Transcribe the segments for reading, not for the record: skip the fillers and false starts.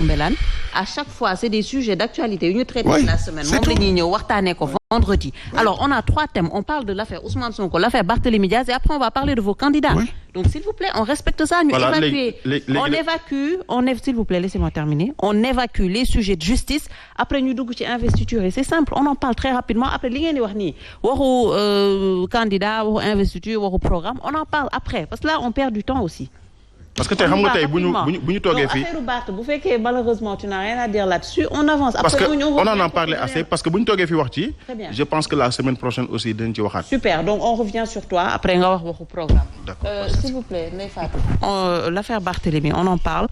Mbelane à chaque fois c'est des sujets d'actualité yu ñu traité la semaine moom la ñuy ñëw waxtaanee ko vendredi. Alors on a 3 thèmes, on parle de l'affaire Ousmane Sonko, l'affaire Barthélémy Diaz et après on va parler de vos candidats. Donc s'il vous plaît on respecte ça, ñu évacuer s'il vous plaît laissez-moi terminer, on évacue les sujets de justice après ñu dugg ci investiture et c'est simple, on en parle très rapidement. Après li ngeen di wax nii waxu candidat waxu investiture waxu programme on en parle après parce que là on perd du temps aussi. Parce que tey xam nga tey bu ñu toogee fii affaire Barth bu fekkee malheureusement tu n'as rien à dire là-dessus on avance. Parce que on en a parlé assez parce que bu ñu toogee fii wax ci. Je pense que la semaine prochaine aussi dañ ci waxaat. Super, donc on revient sur toi après nga wax waxu programme. D'accord. S'il vous plaît Ndeye Fatou. L'affaire Barthélémy on en parle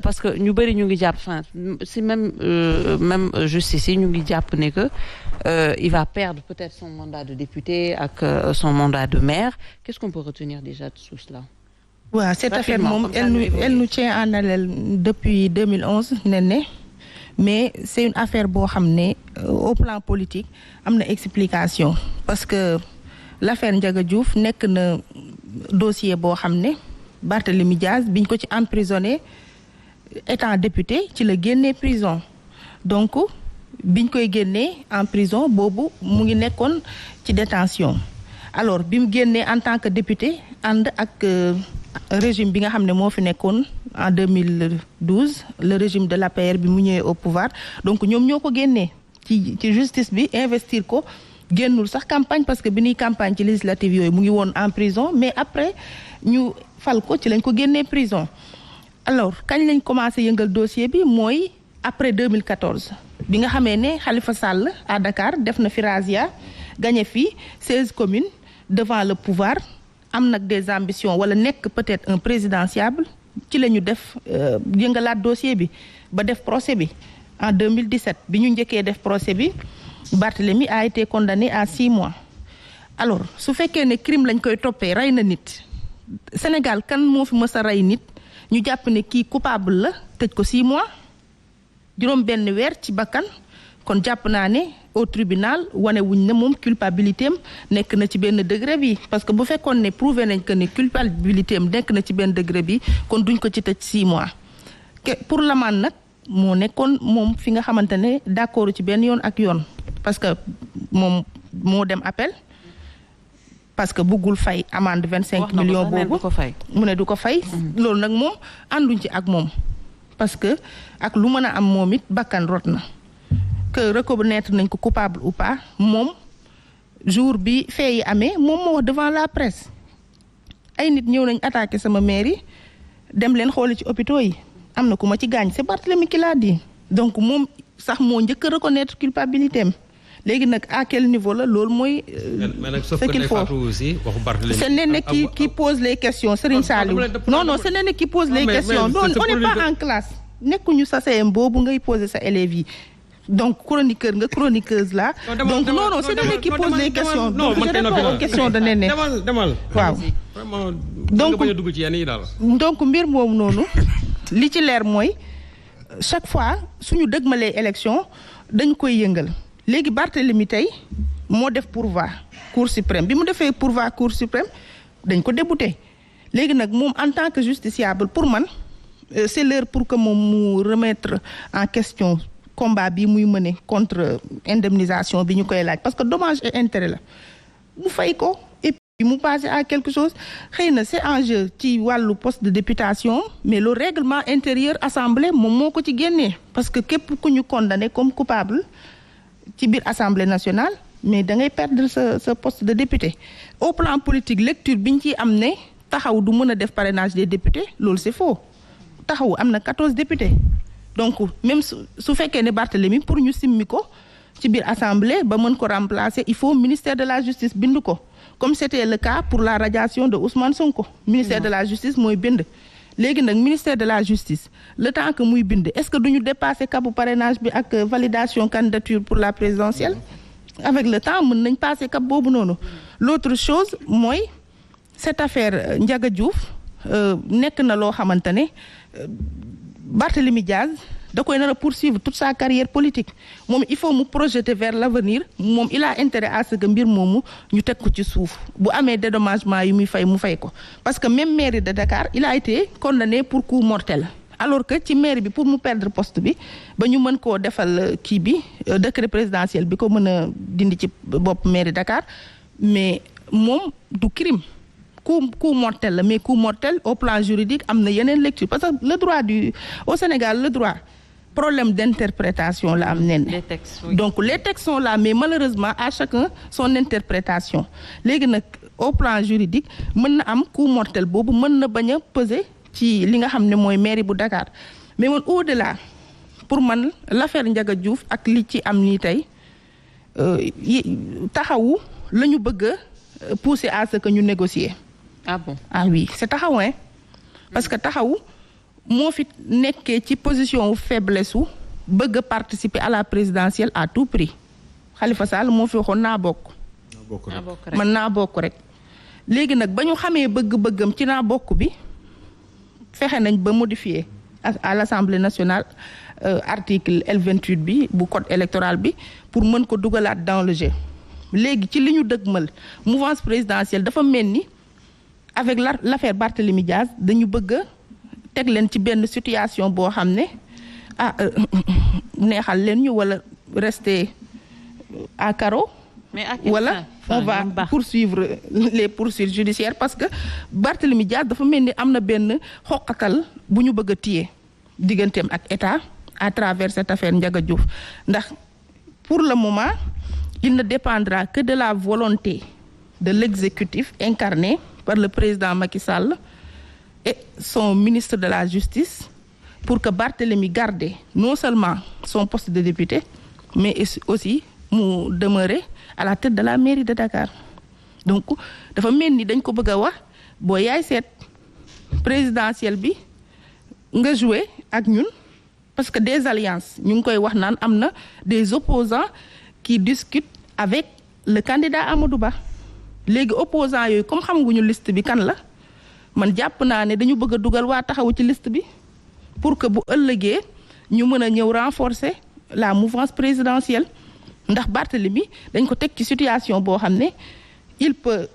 parce que ñu bëri ñu ngi jàpp enfin si même justice yi ñu ngi jàpp ne que il va perdre peut-être son mandat de député ak son mandat de maire. Qu'est-ce qu'on peut retenir déjà de tout cela? waaw cette affaire moom elle nous tient en haleine depuis 2011 mais c'est une affaire boo xam ne au plan politique am na explication parce que l'affaire Ndiaga Diouf nekk na dossier boo xam ne Barthélémy Diaz biñ ko ci emprisonné étant député ci la génnee prison donc biñ koy génnee en prison boobu mu ngi nekkoon ci détention alors bi mu génnee en tant que député ànd ak régime bi nga xam ne moo fi nekkoon en 2012 le régime de l'APR bi mu ñëwee au pouvoir donc ñoom ñoo ko génnee ci justice bi investir ko génnul sax campagne parce que bi ñuy campagne ci législative yooyu mu ngi woon en prison mais après ñu fal ko ci lañ ko génnee prison. Alors kañ lañ commencé yëngal dossier bi mooy après 2014 bi nga xamee ne Khalifa Sall à Dakar def na fi razzia gagné fi 16 communes devant le pouvoir. Am nag des ambitions wala nekk peut-être un présidentiable ci la ñu def yëngalaat dossier bi ba def procès bi en 2017 bi ñu njëkkee def procès bi Barthélémy a été condamné à 6 mois. Alors su fekkee ne crime lañ koy toppee rey na nit Sénégal kan moo fi mës a rey nit ñu jàpp ne kii coupable la tëj ko 6 mois juróom benn weer ci bakkan kon jàpp naa ne au tribunal wane wuñ ne moom culpabilité am nekk na ci benn degré bi parce que bu fekkoon ne prouvé nañ que ne culpabilité am nekk na ci benn degré bi kon duñ ko ci tëj 6 mois pour l'amende nag moo nekkoon moom fi nga xamante ne d'accord ci benn yoon ak yoon parce que moom moo dem appel parce que bëggul fay amende 25 millions boobu mu ne du ko fay loolu nag moom ànduñ ci ak moom parce que ak lu mën a am moom it bakkan rot na que reconnaître nañ ko coupable ou pas moom jour bi fee yi amee moom moo wax devant la presse ay nit ñëw nañ attaqué sama mairie dem leen xooli ci hôpitaux yi am na ku ma ci gaañ c'est Barthélémy qui l'a dit donc moom sax moo njëkk a reconnaître culpabilité am léegi nag à quel niveau la loolu mooy ce qu'il faut c'est Néné qui pose les questions Serigne Saliou non c'est Néné qui pose les questions non on n'est pas en classe nekkuñu sa CM boobu ngay poser sa élèves yi donc chroniqueur nga chroniqueuse là donc non c'est Néné qui pose les questions donc je réponds aux questions de Néné waaw donc mbir moomu noonu li ci leer mooy chaque fois suñu dëgmalee élection dañ koy yëngal léegi Barthélémy tey moo def pourvoi cour suprême bi mu defee pourvoi cour suprême dañ ko débouté léegi nag moom en tant que justiciable pour man c'est l'heure pour que moom mu remettre en question combat bi muy mener contre indemnisation bi ñu koy laaj parce que dommage et intérêt la mu fay ko et puis mu passer à quelque chose xëy na c'est en jeu ci wàllu poste de députation mais le règlement intérieur assemblée moom moo ko ci génnee parce que képp ku ñu condamné comme coupable ci biir assemblée nationale mais da ngay perdre sa poste de député au plan politique lecture bi ñu ciy am ne taxaw du mën a def parrainage des députés loolu c'est faux taxaw am na 14 députés donc même su fekkee ne Barthélémy pour ñu simmi ko ci biir assemblée ba mën ko remplacer il faut ministère de la justice bind ko comme c'était le cas pour la radiation de Ousmane Sonko ministère de la justice mooy bind léegi nag ministère de la justice le temps que muy bind est-ce que duñu dépasser capu parrainage bi ak validation candidature pour la présidentielle avec le temps mën nañ passer cap boobu noonu l'autre chose mooy cette affaire Ndiaga Diouf nekk na loo xamante ne Barthélémy Diaz da koy nar a poursuivre toute sa carrière politique moom il faut mu projeter vers l'avenir moom il a intérêt à ce que mbir moomu ñu teg ko ci suuf bu amee dédommagement yu muy fay mu fay ko parce que même mairie de Dakar il a été condamné pour coup mortel alors que ci mairie bi pour mu perdre poste bi ba ñu mën koo defal kii bi décret présidentiel bi ko mën a dindi ci bopp mairie Dakar mais moom du crime coup mortel la mais coup mortel au plan juridique am na yeneen lecture parce que le droit au Sénégal le droit problème d'interprétation la am nen donc les textes sont là mais malheureusement à chacun son interprétation léegi nag au plan juridique mën na am coup mortel boobu mën na bañ a peser ci li nga xam ne mooy mairie bu Dakar mais man au-delà pour man l'affaire Ndiaga Diouf ak li ci am nii tey taxawu la ñu bëgg a pousser à ce que ñu négocier. Ah bon? Ah oui, c'est taxaw hein parce que taxawu moo fi nekkee ci position wu faiblesse wu bëgg a participer à la présidentielle à tout prix Khalifa Sall moo fi waxoon naa bokk. man naa bokk rek. léegi nag ba ñu xamee bëgg-bëggam ci naa bokk bi fexe nañ ba modifier à l'Assemblée nationale article L28 bi bu code électoral bi pour mën ko dugalaat dans le jeu léegi ci li ñu dëgmal mouvance présidentielle dafa mel ni avec l'affaire Barthélémy Diaz dañu bëgg a teg leen ci benn situation boo xam ne neexal leen ñu wala rester à carreau. mais wala on va poursuivre les poursuites judiciaires parce que Barthélémy Diaz dafa mel ni am na benn xoqatal bu ñu bëgg a téye digganteem ak état à travers cette affaire Ndiaga Diouf ndax pour le moment il ne dépendra que de la volonté de l'exécutif incarné par le président Macky Sall et son ministre de la Justice pour que Barthélémy garde non seulement son poste de député mais aussi mu demeurer à la tête de la mairie de Dakar donc dafa mel ni dañ ko bëgg a wax boo yaay seet présidentielle bi nga jouer ak ñun parce que des alliances ñu ngi koy wax naan am na des opposants qui discutent avec le candidat Amadou Ba léegi opposants yooyu comme xam nga ñu liste bi kan la man jàpp naa ne dañu bëgg a dugal waa taxawu ci liste bi pour que bu ëllëgee ñu mën a ñëw renforcer la mouvance présidentielle ndax Barthélémy dañ ko teg ci situation boo xam ne il peut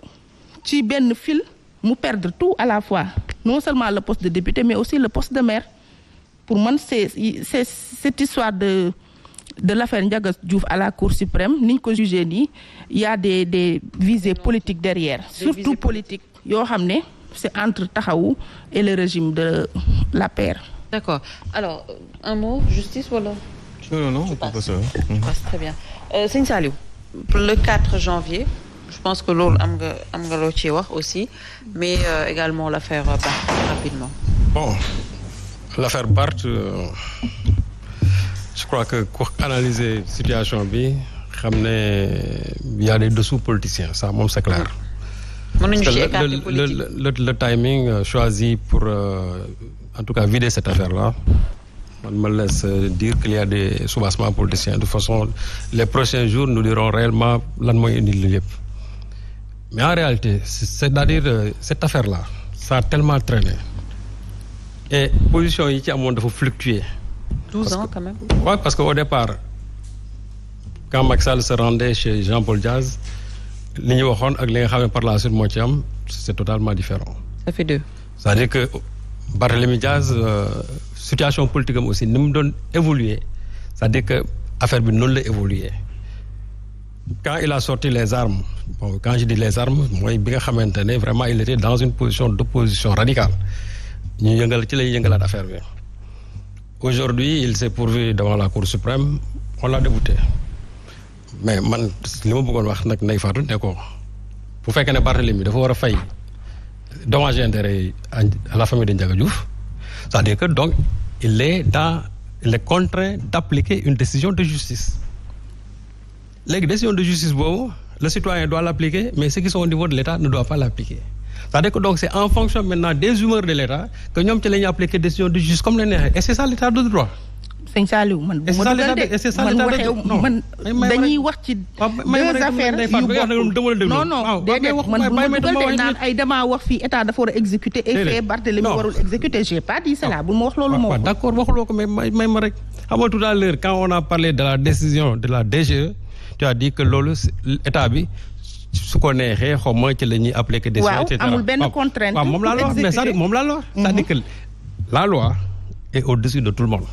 ci benn fil mu perdre tout à la fois non seulement le poste de député mais aussi le poste de maire pour man c'est cette histoire de l'affaire Ndiaga Diouf à la Cour suprême ni ñu ko jugé nii il y a des visées politiques derrière surtout politiques yoo xam ne c'est entre taxawu et le régime de l'APR. D'accord. Alors un mot justice wala. Non, pas ça. Passe très bien. Sëñ Saliou, le 4 janvier, je pense que loolu am nga loo ci wax aussi, mais également l'affaire Barth rapidement. Bon, l'affaire Barth, je crois que pour analyser situation bi, xam ne il y a des dessous politiciens, ça moom c'est clair. Le timing choisi pour en tout cas vider cette affaire-là. On me laisse dire qu'il y a des soubassements politiciens. De toute façon, les prochains jours nous dirons réellement lan mooy indi li lépp. Mais en réalité, c'est-à-dire cette affaire-là, ça a tellement traîné. Et position yi ci amoon dafa fluctuer. 12 ans quand même. Oui, parce qu'au départ, quand Macky Sall se rendait chez Jean-Paul Diaz, li ñu waxoon ak li nga xam ne par la suite moo ci am, c'est totalement différent. Ça fait 2. C'est-à-dire que Barthélémy Diaz situation politique am aussi ni mu doon évoluer c'est-à-dire que affaire bi noonu la évoluer quand il a sorti les armes bon quand je dis les armes mooy bi nga xamante ne vraiment il était dans une position d'opposition radicale ñu yëngal ci lay yëngalaat affaire bi aujourd'hui il s'est pourvu devant la Cour suprême on l'a débouté mais man li ma bëggoon wax nag Ndeye Fatou ne ko bu fekkee ne Barthélémy dafa war a fay dommages et intérêts à la famille de Ndiaga Diouf c'est-à-dire que donc il est contraint d'appliquer une décision de justice léegi décision de justice boobu le citoyen doit l'appliquer mais ceux qui sont au niveau de l'État ne doivent pas l'appliquer c'est-à-dire que donc c'est en fonction maintenant des humeurs de l'État que ñoom ci la ñuy appliquer décision de justice comme la neexee et c'est ça l'État de droit. Sëñ Saliou man bu ma dugal de man dañuy wax ci deux affaires yu bokk non déedéet man bu ma dugal de naan ay damaa wax fii état dafa war a exécuter et fait Barthélémy warul exécuter j'ai pas dit cela bu ma wax loolu ma wax d'accord waxuloo ko mais may ma rek xam nga tout à l'heure quand on a parlé de la décision de la DGE tu as dit que loolu état bi su ko neexee xaw ma ci la ñuy appliquer décision et cetera amul benn contrainte waaw moom laa la wax mais ça moom laa la wax c'est-à-dire que la loi est au-dessus de tout le monde.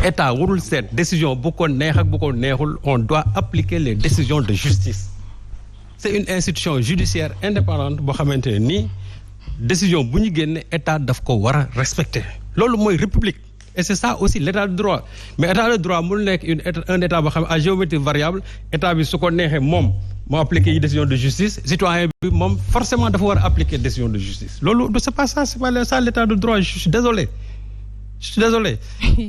État warul seet décision bu ko neex ak bu ko neexul, on doit appliquer les décisions de justice. C'est une institution judiciaire indépendante boo xamante ne nii décision bu ñu génne état daf ko war a respecter. loolu mooy république. Et c'est ça aussi l'état de droit. Mais état de droit mënul nekk un état boo xam ne à géométrie variable état bi su ko neexee moom moo appliquer yi décision de justice citoyen bi moom forcément dafa war a appliquer décision de justice. loolu c'est pas ça, c'est pas ça l'état de droit. Je suis désolé.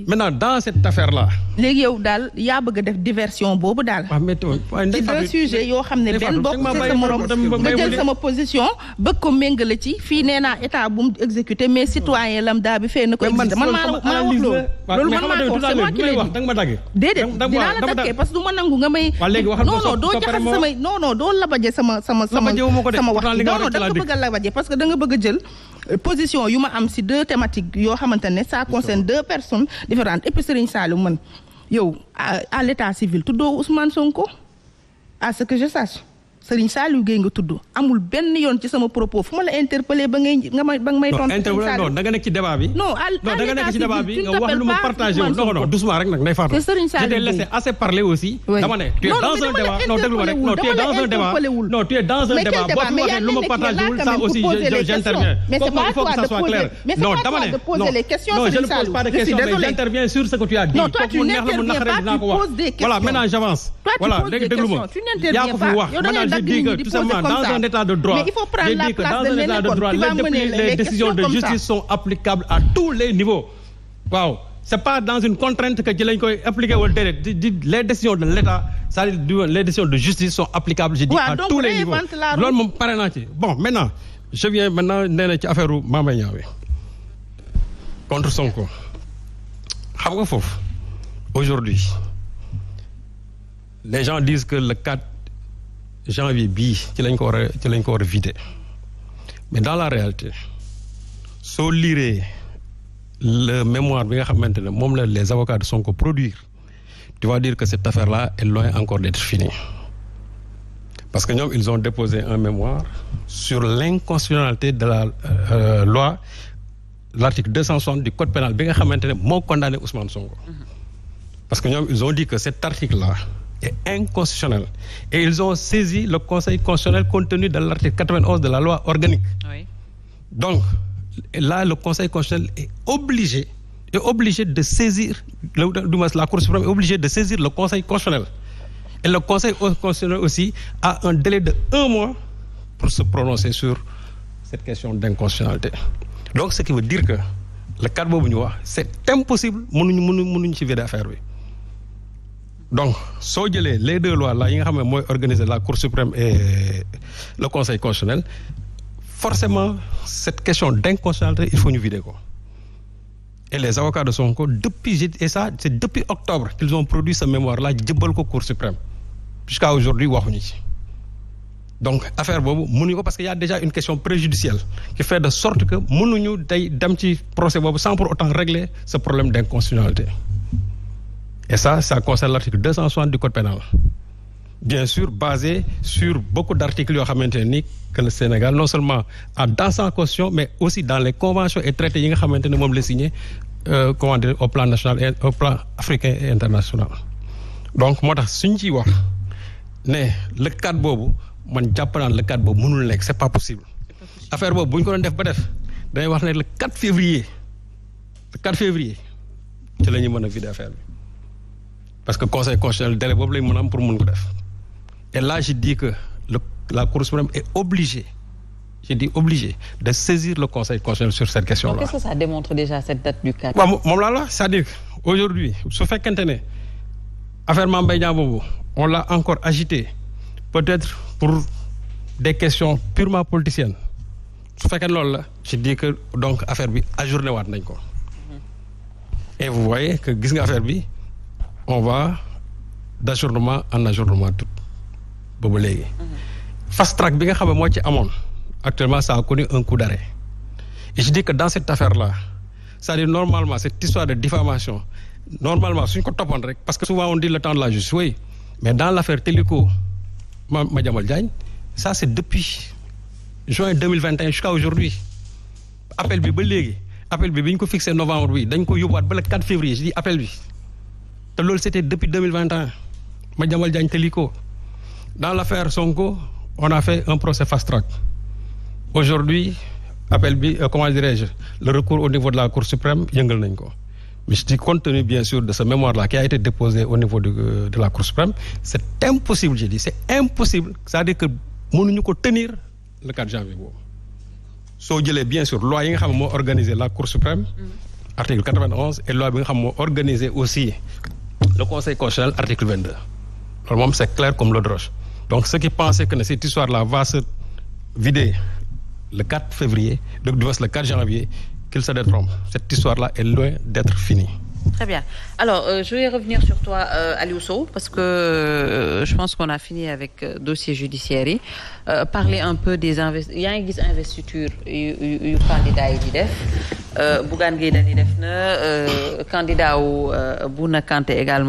Maintenant dans cette affaire là. léegi yow daal yaa bëgg a def diversion boobu daal. ci deux sujets yoo xam ne benn bokk ci sa morom nga jël sama position bëgg ko méngale ci fii nee naa état bu mu exécuté mais citoyen lambda bi fee na ko exécuté man maa wax loolu man maa ko c'est moi qui l'ai dit. da nga ma dagg. déedéet dinaa la daggee parce que du ma nangu nga may. non doo jaxas samay non doo labaje sama wax non da nga bëgg a labaje parce que da nga bëgg a jël position yu ma am si deux thématiques yoo xamante ne ça concerne deux personnes différentes et puis Serigne Saliou man yow à l'état civil tuddoo Ousmane Sonko à ce que je sache Serigne Saliou Gueye nga tudd amul benn yoon ci sama propos fu ma la interpellé ba nga may tontu. non da nga nekk ci débat bi. non da nga nekk ci débat bi nga wax lu ma partagé wu non doucement rek nag nday faatu. je t'ai laissé assez parler aussi. dama ne tu es dans un débat non déglu ma rek non tu es dans un débat non tu es dans un débat boo fi waxee lu ma partagé wul ça aussi j'interviens. mais c'est pas toi de poser non dama ne non je ne pose pas de questions mais j'interviens sur ce que tu as dit. non toi tu n'interviens pas, tu poses des questions. voilà maintenant j'avance. voilà léegi déglu ma yaa ko fi wax je dis que tout simplement dans un état de droit, mais il faut prendre la place de n'importe les décisions de justice sont applicables à tous les niveaux. Waaw, c'est pas dans une contrainte que ci lañ koy appliquer wala déedéet les décisions de l'État, c'est-à-dire les décisions de justice sont applicables, je dis à tous les niveaux. Loolu moom pare naa ci. Bon, maintenant, je viens maintenant nee na ci affaire u Mame Mbaye Niang bi contre Sonko. Xam nga foofu aujourd'hui les gens disent que le 4 janvier bii ci lañ ko war a vider mais dans la réalité soo liree le mémoire bi nga xamante ne moom la les avocats de Sonko produire tu vas dire que cette affaire-là est loin encore d'être finie parce que ñoom ils ont déposé un mémoire sur l'inconstitutionnalité de la loi l'article 260 du code pénal bi nga xamante ne moo condamné Ousmane Sonko parce que ñoom ils ont dit que cet article-là est inconstitutionnel et ils ont saisi le Conseil constitutionnel compte tenu de l'article 91 de la loi organique. Oui. Donc là le Conseil constitutionnel est obligé de saisir la Cour suprême est obligée de saisir le Conseil constitutionnel et le Conseil constitutionnel aussi a un délai de 1 mois pour se prononcer sur cette question d'inconstitutionnalité. Donc ce qui veut dire que le cadre boobu ñu wax c'est impossible mënuñu ci vider affaire bi. Donc soo jëlee les deux lois là yi nga xam ne mooy organiser la Cour suprême et le Conseil constitutionnel forcément cette question d'inconstitutionnalité il faut ñu vider ko et les avocats de Sonko c'est depuis octobre qu'ils ont produit ce mémoire là jëbbal ko Cour suprême jusqu'à aujourd'hui waxuñu ci donc affaire boobu mënuñu ko parce que y a déjà une question préjudicielle qui fait de sorte que mënuñu day dem ci procès boobu sans pour autant régler ce problème d'inconstitutionnalité. Et ça concerne l'article 260 du code pénal. Bien sûr, basé sur beaucoup d'articles yoo xamante ni que le Sénégal non seulement a dans sa constitution mais aussi dans les conventions et traités yi nga xamante ne moom la signé comment dire au plan national et au plan africain et international. Donc moo tax suñ ciy wax ne le cadre boobu man jàpp naa le cadre boobu mënul nekk c'est pas possible. Affaire boobu bu ñu ko doon def ba def dañuy wax ne le 4 février ci la ñu mën a vider affaire bi. Parce que Conseil constitutionnel délai boobu lañ mën a am pour mun ko def et là je dis que la Cour suprême est obligée de saisir le Conseil constitutionnel sur cette question-là. Donc, qu'est-ce que ça démontre déjà cette date du 4? waaw moom laa la c'est-à-dire aujourd'hui su fekkente ne affaire Mame Mbaye Niang boobu on l'a encore agité peut-être pour des questions purement politiciennes su fekkee loolu la je dis que donc affaire bi ajourné waat nañ ko et vous voyez que gis nga affaire bi. On va d'ajournement en ajournement tout boobu léegi. Fast track bi nga xam ne moo ci amoon actuellement ça a connu un coup d'arrêt et je dis que dans cette affaire-là c'est-à-dire normalement cette histoire de diffamation normalement suñ ko toppoon rek parce que souvent on dit le temps de la justice oui mais dans l'affaire Télico Madiambal Diagne ça c'est depuis juin 2021 jusqu'à aujourd'hui appel bi ba léegi appel bi ñu ko fixé novembre bi dañ ko yóbbuwaat ba le 4 février je dis appel bi te loolu c'était depuis 2021 Madiambal Diagne teli ko dans l'affaire Sonko on a fait un procès fast track aujourd'hui appel bi comment dirais-je le recours au niveau de la Cour suprême yëngal nañ ko mais je dis compte tenu bien sûr de ce mémoire-là qui a été déposé au niveau de la Cour suprême c'est impossible je dis c'est impossible c'est-à-dire que mënuñu ko tenir le 4 janvier boobu soo jëlee bien sûr loi yi nga xam ne moo organisé la Cour suprême article 91 et loi bi nga xam moo organisé aussi le Conseil constitutionnel article 22 loolu moom c'est clair comme l'eau de roche donc ceux qui pensaient que cette histoire-là va se vider le 4 février donc du moins le 4 janvier qu'ils se détrompent cette histoire-là est loin d'être finie. Très bien. Alors, je vais revenir sur toi, Aliou Sow, parce que je pense qu'on a fini avec dossier judiciaire yi. Parler un peu des yaa ngi gis investiture yu candidat yi di def Bougane Gueye Dany def na candidat wu Bouna Kanté également.